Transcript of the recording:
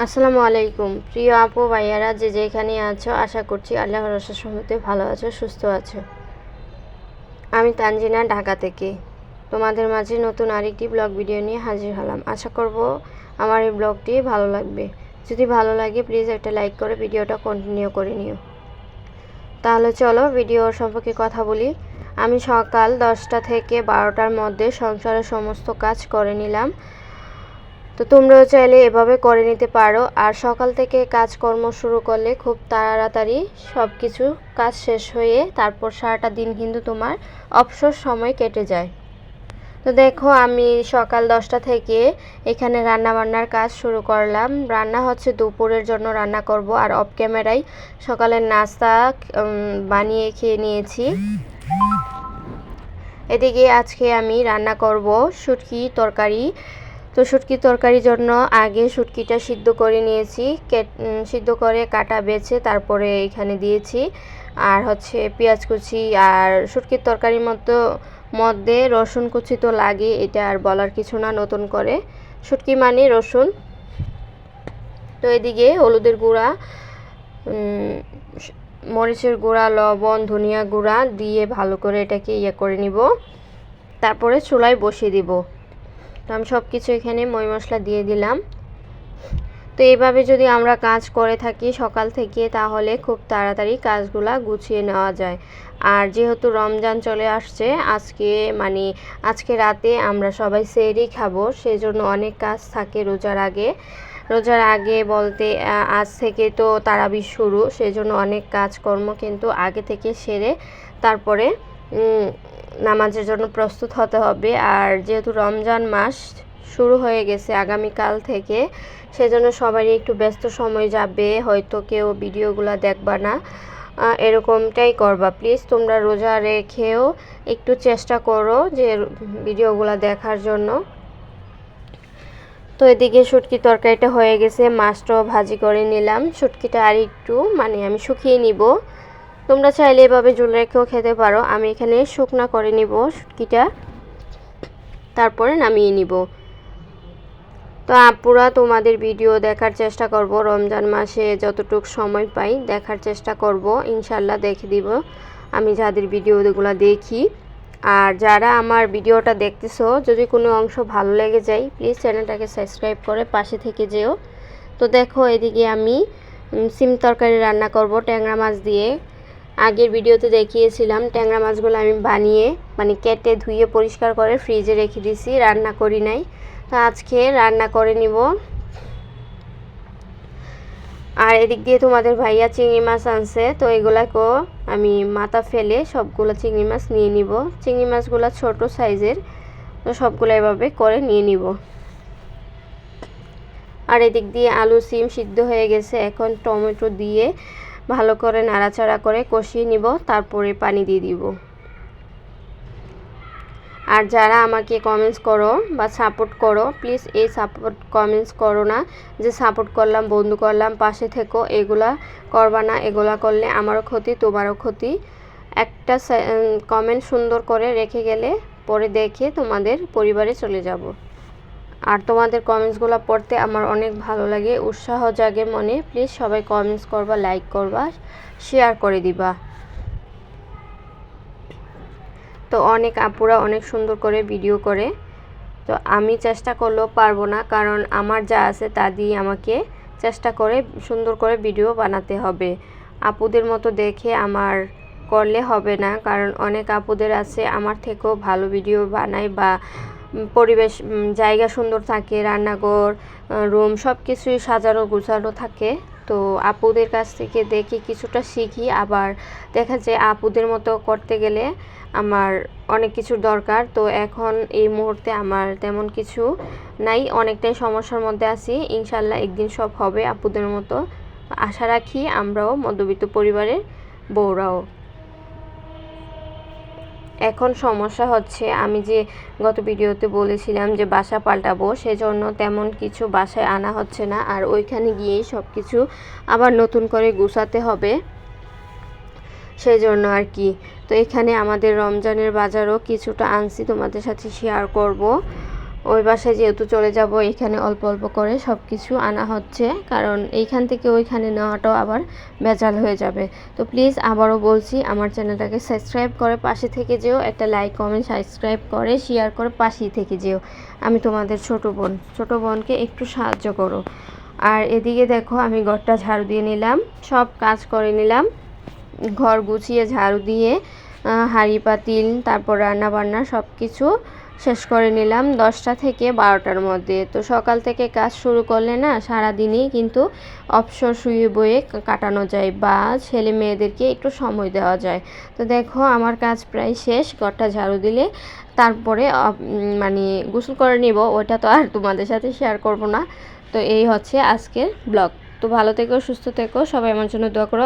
আসসালামু আলাইকুম প্রিয় আপু ভাইয়ারা, যে যেখানে আছো আশা করছি আল্লাহর রহমতে সবাই ভালো আছো, সুস্থ আছো। আমি তানজিনা, ঢাকা থেকে তোমাদের মাঝে নতুন আরেকটি ব্লগ ভিডিও নিয়ে হাজির হলাম। আশা করব আমার এই ব্লগটি ভালো লাগবে। যদি ভালো লাগে প্লিজ একটা লাইক করে ভিডিওটা কন্টিনিউ করে নিও। তাহলে চলো ভিডিও সম্পর্কে কথা বলি। আমি সকাল 10টা থেকে 12টার মধ্যে সংসারের সমস্ত কাজ করে নিলাম। তো তোমরাও চাইলে এভাবে করে নিতে পারো। আর সকাল থেকে কাজকর্ম শুরু করলে খুব তাড়াতাড়ি সব কিছু কাজ শেষ হয়ে তারপর সারাটা দিন কিন্তু তোমার অবসর সময় কেটে যায়। তো দেখো, আমি সকাল 10টা থেকে এখানে রান্নাবান্নার কাজ শুরু করলাম। রান্না হচ্ছে দুপুরের জন্য রান্না করব, আর অফ ক্যামেরায় সকালের নাস্তা বানিয়ে খেয়ে নিয়েছি। এদিকে আজকে আমি রান্না করব শুটকি তরকারি। তো শুটকি তরকারির জন্য আগে শুটকিটা সিদ্ধ করে নিয়েছি, সিদ্ধ করে কাটা বেছে তারপরে এখানে দিয়েছি। আর হচ্ছে পেঁয়াজ কুচি, আর শুটকির তরকারির মধ্যে রসুন কুচি তো লাগে, এটা আর বলার কিছু না। নতুন করে শুটকি মানে রসুন। তো এদিকে হলুদের গুঁড়া, মরিচের গুঁড়া, লবণ, ধনিয়া গুঁড়া দিয়ে ভালো করে এটাকে করে নিব। তারপরে চুলায় বসিয়ে দিব। তো আমি সব কিছু এখানে ময় মশলা দিয়ে দিলাম। তো এইভাবে যদি আমরা কাজ করে থাকি সকাল থেকে, তাহলে খুব তাড়াতাড়ি কাজগুলা গুছিয়ে নেওয়া যায়। আর যেহেতু রমজান চলে আসছে, আজকে রাতে আমরা সবাই সেহরি খাবো, সেই জন্য অনেক কাজ থাকে রোজার আগে বলতে আজ থেকে তো তারাবি শুরু, সেই জন্য অনেক কাজকর্ম কিন্তু আগে থেকে সেরে তারপরে নামাজের জন্য প্রস্তুত হতে হবে। আর যেহেতু রমজান মাস শুরু হয়ে গেছে আগামীকাল থেকে, সেজন্য সবারই একটু ব্যস্ত সময় যাবে, হয়তো কেউ ভিডিওগুলো দেখবা না, এরকমটাই করবা। প্লিজ তোমরা রোজা রেখেও একটু চেষ্টা করো যে ভিডিওগুলো দেখার জন্য। তো এদিকে শুটকি তরকারিটা হয়ে গেছে, মাছটাও ভাজি করে নিলাম। শুটকিটা আর একটু আমি শুকিয়ে নিব। তোমরা চাইলে এভাবে ঝোল রেখেও খেতে পারো। আমি এখানে শুকনা করে নিব শুটকিটা, তারপরে নামিয়ে নিব। তো আপুরা তোমাদের ভিডিও দেখার চেষ্টা করব, রমজান মাসে যতটুকু সময় পাই দেখার চেষ্টা করব, ইনশাল্লাহ দেখে দিব আমি যাদের ভিডিওগুলো দেখি। আর যারা আমার ভিডিওটা দেখতেছো, যদি কোনো অংশ ভালো লেগে যায় প্লিজ চ্যানেলটাকে সাবস্ক্রাইব করে পাশে থেকে যেও। তো দেখো, এদিকে আমি সিম তরকারি রান্না করব ট্যাংরা মাছ দিয়ে। আগের ভিডিওতে দেখিয়েছিলাম ট্যাংরা মাছগুলো আমি বানিয়ে কেটে ধুয়ে পরিষ্কার করে ফ্রিজে রেখে দিয়েছি, রান্না করি নাই। তো আজকে রান্না করে নিব। আর এদিক দিয়ে তোমাদের ভাইয়া চিংড়ি মাছ আনছে, তো এগুলাকেও আমি মাথা ফেলে সবগুলো চিংড়ি মাছ নিয়ে নিব। চিংড়ি মাছগুলো ছোট সাইজের, তো সবগুলো এভাবে করে নিয়ে নিব। আর এদিক দিয়ে আলু সিম সিদ্ধ হয়ে গেছে, এখন টমেটো দিয়ে ভালো করে নাড়াচাড়া করে কষিয়ে নিব, তারপরে পানি দিয়ে দিব। আর যারা আমাকে কমেন্টস করো বা সাপোর্ট করো, প্লিজ এই সাপোর্ট কমেন্টস করো না যে সাপোর্ট করলাম, বন্ধু করলাম, পাশে থেকো, এগুলা করবা না। এগুলা করলে আমারও ক্ষতি, তোমারও ক্ষতি। একটা কমেন্ট সুন্দর করে রেখে গেলে পরে দেখে তোমাদের পরিবারে চলে যাব। আর তোমাদের কমেন্টসগুলো পড়তে আমার অনেক ভালো লাগে, উৎসাহ জাগে মনে। প্লিজ সবাই কমেন্টস করবা, লাইক করবা, শেয়ার করে দিবা। তো অনেক আপুরা অনেক সুন্দর করে ভিডিও করে, তো আমি চেষ্টা করলেও পারবো না, কারণ আমার যা আছে তা দিয়ে আমাকে চেষ্টা করে সুন্দর করে ভিডিও বানাতে হবে। আপুদের মতো দেখে আমার করলে হবে না, কারণ অনেক আপুদের আছে আমার থেকেও ভালো ভিডিও বানায়, বা পরিবেশ জায়গা সুন্দর থাকে, রান্নাঘর রুম সব কিছুই সাজানো গুছানো থাকে। তো আপুদের কাছ থেকে দেখে কিছুটা শিখি, আবার দেখা যায় আপুদের মতো করতে গেলে আমার অনেক কিছুর দরকার। তো এখন এই মুহূর্তে আমার তেমন কিছু নাই, অনেকটাই সমস্যার মধ্যে আছি। ইনশাল্লাহ একদিন সব হবে আপুদের মতো, আশা রাখি আমরাও মধ্যবিত্ত পরিবারের বউরাও। এখন সমস্যা হচ্ছে, আমি যে গত ভিডিওতে বলেছিলাম যে বাসা পাল্টাবো, সেজন্য তেমন কিছু বাসায় আনা হচ্ছে না, আর ওইখানে গিয়েই সব কিছু আবার নতুন করে গুছাতে হবে, সেই জন্য আর কি। তো এখানে আমাদের রমজানের বাজারও কিছুটা আনছি, তোমাদের সাথে শেয়ার করব। ওই বাসায় যেহেতু চলে যাব এখানে অল্প অল্প করে সব কিছু আনা হচ্ছে, কারণ এইখান থেকে ওইখানে নেওয়াটাও আবার ভেজাল হয়ে যাবে। তো প্লিজ আবারও বলছি, আমার চ্যানেলটাকে সাবস্ক্রাইব করে পাশে থেকে যেও, একটা লাইক কমেন্ট সাবস্ক্রাইব করে শেয়ার করে পাশেই থেকে যেও। আমি তোমাদের ছোট বোনকে একটু সাহায্য করো। আর এদিকে দেখো আমি ঘরটা ঝাড়ু দিয়ে নিলাম, সব কাজ করে নিলাম, ঘর গুছিয়ে ঝাড়ু দিয়ে হাঁড়ি পাতিল তারপর রান্না বান্না সব কিছু শেষ করে নিলাম 10টা থেকে 12টার মধ্যে। তো সকাল থেকে কাজ শুরু করলে না সারাদিনই কিন্তু অবসর শুয়ে বয়ে কাটানো যায়, বা ছেলে মেয়েদেরকে একটু সময় দেওয়া যায়। তো দেখো আমার কাজ প্রায় শেষ, ঘরটা ঝাড়ু দিলে তারপরে মানে গোসল করে নিব, ওটা তো আর তোমাদের সাথে শেয়ার করব না। তো এই হচ্ছে আজকের ব্লগ। তো ভালো থেকো, সুস্থ থেকো, সবাই আমার জন্য দোয়া করো।